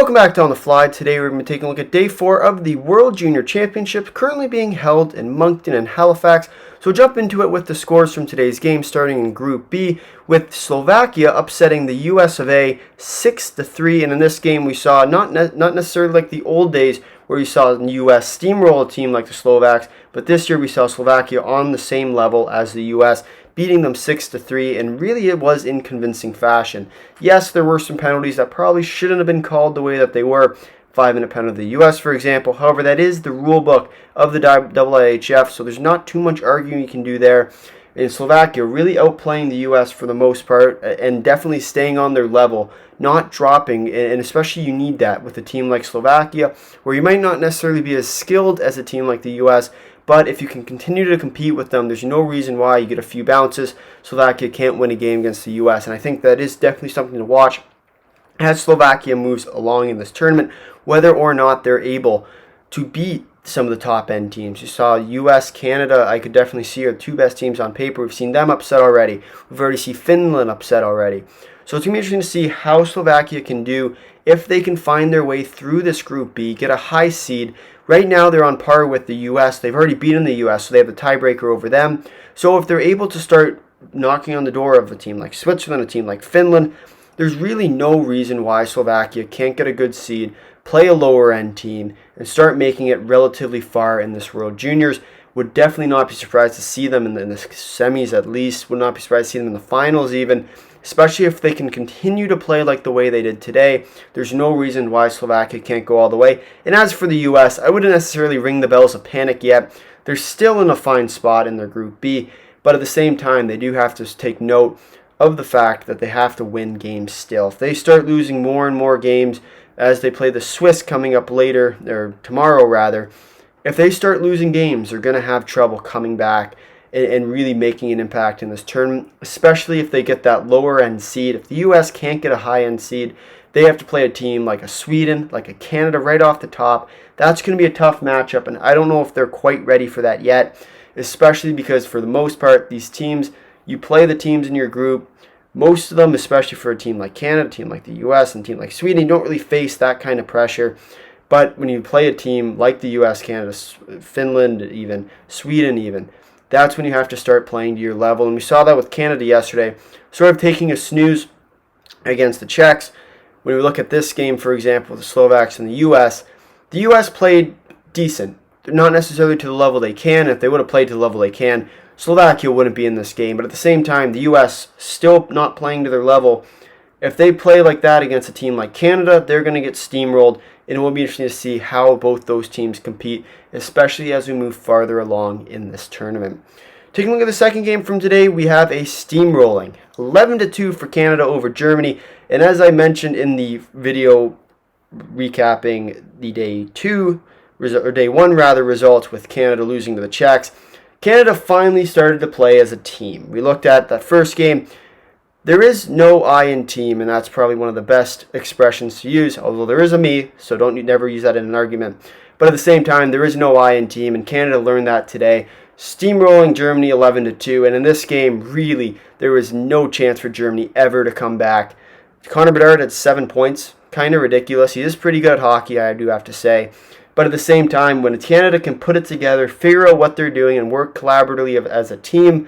Welcome back to On the Fly. Today we're going to be taking a look at Day 4 of the World Junior Championship, currently being held in Moncton and Halifax. So we'll jump into it with the scores from today's game, starting in Group B, with Slovakia upsetting the US of A 6-3. And in this game we saw not necessarily like the old days where you saw the US steamroll a team like the Slovaks, but this year we saw Slovakia on the same level as the US, beating them 6-3, and really it was in convincing fashion. Yes, there were some penalties that probably shouldn't have been called the way that they were. 5-minute penalty of the U.S., for example. However, that is the rule book of the IIHF, so there's not too much arguing you can do there. In Slovakia, really outplaying the U.S. for the most part, and definitely staying on their level, not dropping, and especially you need that with a team like Slovakia, where you might not necessarily be as skilled as a team like the U.S., but if you can continue to compete with them, there's no reason why you get a few bounces. Slovakia can't win a game against the U.S., and I think that is definitely something to watch as Slovakia moves along in this tournament, whether or not they're able to beat some of the top-end teams. You saw U.S., Canada, I could definitely see are the two best teams on paper. We've seen them upset already. We've already seen Finland upset already. So it's going to be interesting to see how Slovakia can do if they can find their way through this Group B, get a high seed. Right now they're on par with the U.S. They've already beaten the U.S., so they have the tiebreaker over them. So if they're able to start knocking on the door of a team like Switzerland, a team like Finland, there's really no reason why Slovakia can't get a good seed, play a lower-end team, and start making it relatively far in this World Juniors. Would definitely not be surprised to see them in the semis at least. Would not be surprised to see them in the finals even, especially if they can continue to play like the way they did today. There's no reason why Slovakia can't go all the way. And as for the U.S., I wouldn't necessarily ring the bells of panic yet. They're still in a fine spot in their Group B, but at the same time, they do have to take note of the fact that they have to win games still. If they start losing more and more games as they play the Swiss coming up later, or tomorrow rather, if they start losing games, they're going to have trouble coming back and really making an impact in this tournament, especially if they get that lower end seed. If the U.S. can't get a high end seed, they have to play a team like a Sweden, like a Canada right off the top. That's going to be a tough matchup, and I don't know if they're quite ready for that yet, especially because for the most part, these teams, you play the teams in your group, most of them, especially for a team like Canada, a team like the U.S., and a team like Sweden, you don't really face that kind of pressure. But when you play a team like the U.S., Canada, Finland, even Sweden even, that's when you have to start playing to your level. And we saw that with Canada yesterday, sort of taking a snooze against the Czechs. When we look at this game, for example, the Slovaks and the U.S. played decent. They're not necessarily to the level they can. If they would have played to the level they can, Slovakia wouldn't be in this game. But at the same time, the U.S. still not playing to their level. If they play like that against a team like Canada, they're going to get steamrolled. And it will be interesting to see how both those teams compete, especially as we move farther along in this tournament. Taking a look at the second game from today, we have a steamrolling. 11-2 for Canada over Germany. And as I mentioned in the video recapping the Day 1 results with Canada losing to the Czechs, Canada finally started to play as a team. We looked at that first game. There is no I in team, and that's probably one of the best expressions to use, although there is a me, so never use that in an argument. But at the same time, there is no I in team, and Canada learned that today, steamrolling Germany 11-2, and in this game, really, there was no chance for Germany ever to come back. Connor Bedard had 7 points, kind of ridiculous. He is pretty good at hockey, I do have to say. But at the same time, when Canada can put it together, figure out what they're doing, and work collaboratively as a team,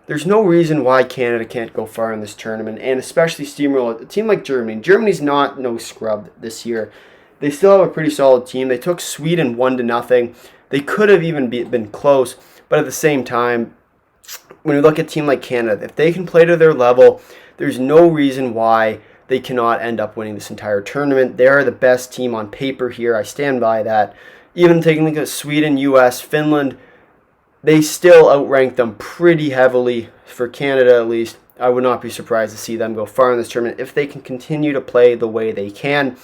there's no reason why Canada can't go far in this tournament, and especially steamroll a team like Germany. Germany's not no scrub this year. They still have a pretty solid team. They took Sweden 1-0. They could have even been close, but at the same time, when we look at a team like Canada, if they can play to their level, there's no reason why they cannot end up winning this entire tournament. They are the best team on paper here. I stand by that. Even taking a look at Sweden, U.S., Finland, they still outrank them pretty heavily. For Canada, at least, I would not be surprised to see them go far in this tournament if they can continue to play the way they can.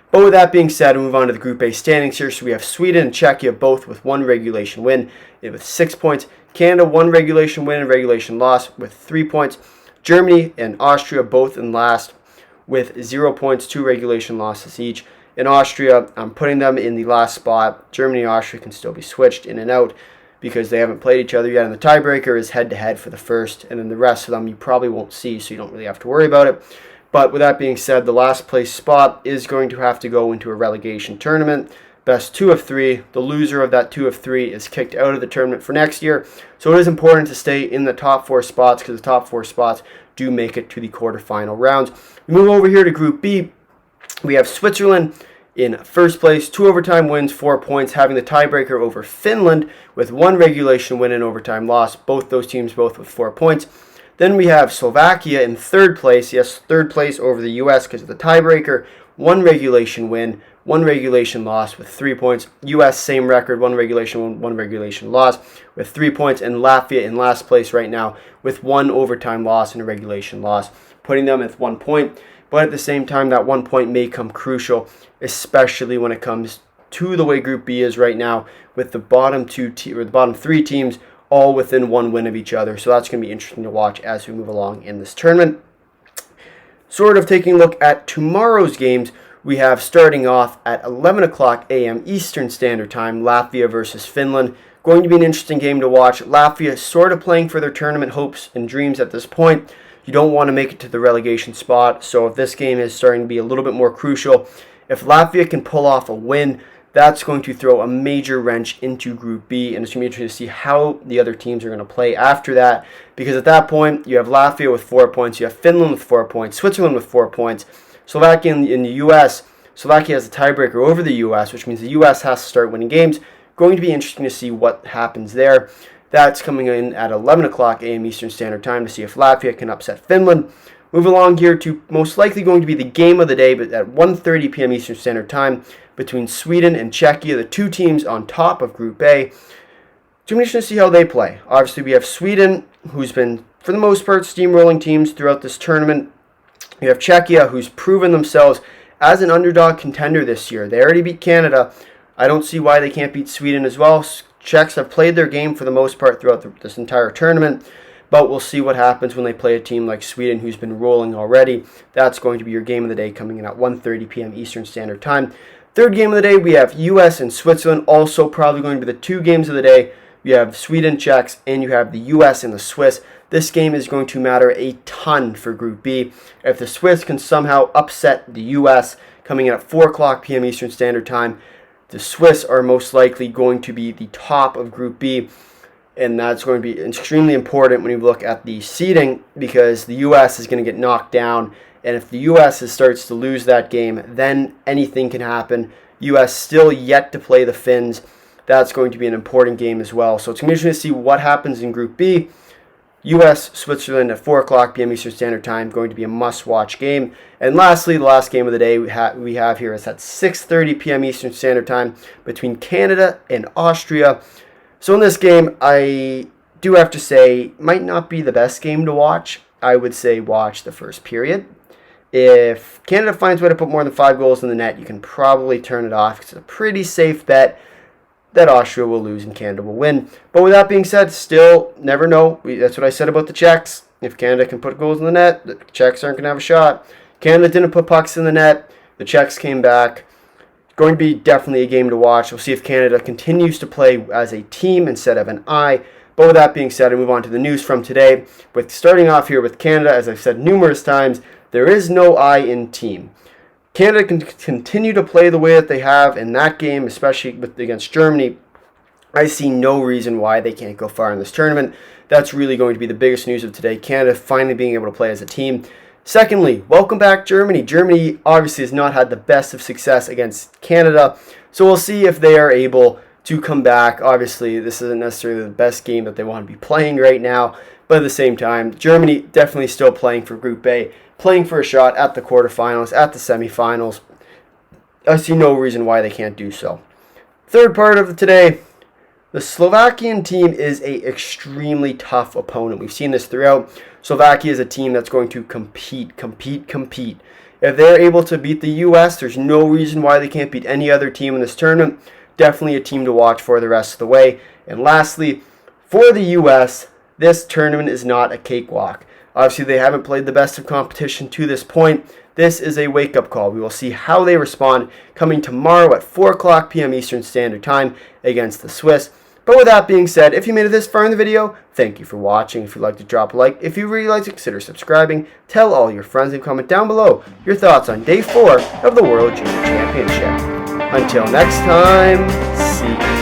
But with that being said, we'll move on to the Group A standings here. So we have Sweden and Czechia both with 1 regulation win with 6 points. Canada 1 regulation win and regulation loss with 3 points. Germany and Austria both in last with 0 points, 2 regulation losses each. In Austria, I'm putting them in the last spot. Germany and Austria can still be switched in and out because they haven't played each other yet, and the tiebreaker is head-to-head for the first, and then the rest of them you probably won't see, so you don't really have to worry about it. But with that being said, the last place spot is going to have to go into a relegation tournament. Best 2 of 3. The loser of that 2 of 3 is kicked out of the tournament for next year. So it is important to stay in the top 4 spots because the top 4 spots do make it to the quarterfinal rounds. We move over here to Group B. We have Switzerland in first place, 2 overtime wins, 4 points, having the tiebreaker over Finland with 1 regulation win and overtime loss. Both those teams both with 4 points. Then we have Slovakia in third place. Yes, third place over the U.S. because of the tiebreaker. 1 regulation win, 1 regulation loss with 3 points. U.S. same record, 1 regulation win, 1 regulation loss with 3 points. And Latvia in last place right now with 1 overtime loss and a regulation loss, putting them at 1 point. But at the same time, that 1 point may come crucial, especially when it comes to the way Group B is right now, with the bottom 3 teams all within 1 win of each other. So that's going to be interesting to watch as we move along in this tournament. Sort of taking a look at tomorrow's games, we have starting off at 11 o'clock a.m. Eastern Standard Time, Latvia versus Finland. Going to be an interesting game to watch. Latvia sort of playing for their tournament hopes and dreams at this point. You don't want to make it to the relegation spot, so if this game is starting to be a little bit more crucial, if Latvia can pull off a win, that's going to throw a major wrench into Group B, and it's going to be interesting to see how the other teams are going to play after that, because at that point, you have Latvia with 4 points, you have Finland with 4 points, Switzerland with 4 points, Slovakia in the U.S., Slovakia has a tiebreaker over the U.S., which means the U.S. has to start winning games. Going to be interesting to see what happens there. That's coming in at 11 o'clock a.m. Eastern Standard Time to see if Latvia can upset Finland. Move along here to most likely going to be the game of the day, but at 1:30 p.m. Eastern Standard Time between Sweden and Czechia, the 2 teams on top of Group A. It's going to be interesting to see how they play. Obviously, we have Sweden, who's been, for the most part, steamrolling teams throughout this tournament. We have Czechia, who's proven themselves as an underdog contender this year. They already beat Canada. I don't see why they can't beat Sweden as well. Czechs have played their game for the most part throughout this entire tournament, but we'll see what happens when they play a team like Sweden, who's been rolling already. That's going to be your game of the day, coming in at 1:30 p.m. Eastern Standard Time. Third game of the day, we have U.S. and Switzerland, also probably going to be the 2 games of the day. You have Sweden, Czechs, and you have the U.S. and the Swiss. This game is going to matter a ton for Group B. If the Swiss can somehow upset the U.S., coming in at 4 o'clock p.m. Eastern Standard Time, the Swiss are most likely going to be the top of Group B, and that's going to be extremely important when you look at the seeding, because the U.S. is going to get knocked down, and if the U.S. starts to lose that game, then anything can happen. U.S. still yet to play the Finns. That's going to be an important game as well. So it's going to be interesting to see what happens in Group B. U.S. Switzerland at 4 o'clock p.m. Eastern Standard Time, going to be a must-watch game. And lastly, the last game of the day we have here is at 6:30 p.m. Eastern Standard Time between Canada and Austria. So in this game, I do have to say, might not be the best game to watch. I would say watch the first period. If Canada finds a way to put more than 5 goals in the net, you can probably turn it off. It's a pretty safe bet that Austria will lose and Canada will win. But with that being said, still never know. That's what I said about the Czechs. If Canada can put goals in the net, the Czechs aren't going to have a shot. Canada didn't put pucks in the net. The Czechs came back. It's going to be definitely a game to watch. We'll see if Canada continues to play as a team instead of an I. But with that being said, I move on to the news from today. With starting off here with Canada, as I've said numerous times, there is no I in team. Canada can continue to play the way that they have in that game, especially against Germany. I see no reason why they can't go far in this tournament. That's really going to be the biggest news of today. Canada finally being able to play as a team. Secondly, welcome back Germany. Germany obviously has not had the best of success against Canada, so we'll see if they are able to come back. Obviously, this isn't necessarily the best game that they want to be playing right now, but at the same time, Germany definitely still playing for Group A, playing for a shot at the quarterfinals, at the semifinals. I see no reason why they can't do so. Third part of today, the Slovakian team is an extremely tough opponent. We've seen this throughout. Slovakia is a team that's going to compete. If they're able to beat the U.S., there's no reason why they can't beat any other team in this tournament. Definitely a team to watch for the rest of the way. And lastly, for the U.S., this tournament is not a cakewalk. Obviously, they haven't played the best of competition to this point. This is a wake-up call. We will see how they respond coming tomorrow at 4 o'clock p.m. Eastern Standard Time against the Swiss. But with that being said, if you made it this far in the video, thank you for watching. If you'd like to drop a like, if you really like to consider subscribing, tell all your friends and comment down below your thoughts on Day 4 of the World Junior Championship. Until next time, see you.